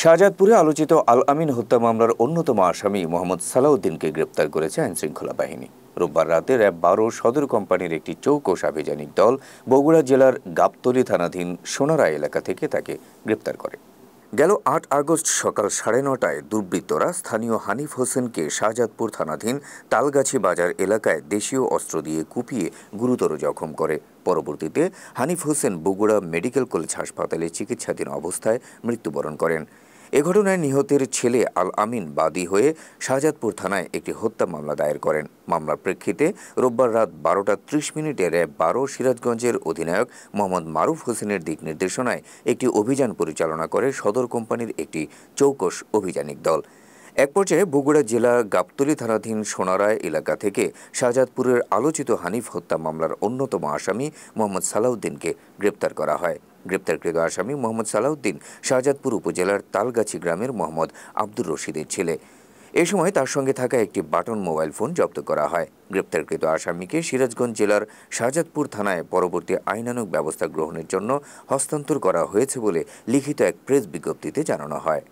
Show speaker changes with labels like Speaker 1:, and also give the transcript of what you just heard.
Speaker 1: শাহজাদপুরে আলোচিত আল আমিন হত্যা মামলার অন্যতম আসামি মোহাম্মদ সালাউদ্দিনকে গ্রেপ্তার করেছে আইনশৃঙ্খলা বাহিনী। রোববার রাতে র্যাব ১২ সদর কোম্পানির একটি চৌকস আভিযানিক দল বগুড়া জেলার গাবতলী থানাধীন সোনারা এলাকা থেকে তাকে গ্রেপ্তার করে। গেল ৮ আগস্ট সকাল ৯:৩০টায় দুর্বৃত্তরা স্থানীয় হানিফ হোসেনকে শাহজাদপুর থানাধীন তালগাছি বাজার এলাকায় দেশীয় অস্ত্র দিয়ে কুপিয়ে গুরুতর জখম করে। পরবর্তীতে হানিফ হোসেন বগুড়া মেডিকেল কলেজ হাসপাতালে চিকিৎসাধীন অবস্থায় মৃত্যুবরণ করেন। এ ঘটনায় নিহতের ছেলে আল আমিন বাদী হয়ে শাহজাদপুর থানায় একটি হত্যা মামলা দায়ের করেন। মামলার প্রেক্ষিতে রোববার রাত ১২:৩০ র্যাব ১২ সিরাজগঞ্জের অধিনায়ক মোহাম্মদ মারুফ হোসেনের দিক নির্দেশনায় একটি অভিযান পরিচালনা করে সদর কোম্পানির একটি চৌকস অভিযানিক দল। এক পর্যায়ে বগুড়া জেলা গাবতলী থানাধীন সোনারায় এলাকা থেকে শাহজাদপুরের আলোচিত হানিফ হত্যা মামলার অন্যতম আসামি মোহাম্মদ সালাউদ্দিনকে গ্রেপ্তার করা হয়। গ্রেপ্তারকৃত আসামি মোহাম্মদ সালাউদ্দিন শাহজাদপুর উপজেলার তালগাছি গ্রামের মোহাম্মদ আব্দুর রশিদের ছেলে। এ সময় তার সঙ্গে থাকা একটি বাটন মোবাইল ফোন জব্দ করা হয়। গ্রেপ্তারকৃত আসামিকে সিরাজগঞ্জ জেলার শাহজাদপুর থানায় পরবর্তী আইনানুগ ব্যবস্থা গ্রহণের জন্য হস্তান্তর করা হয়েছে বলে লিখিত এক প্রেস বিজ্ঞপ্তিতে জানানো হয়।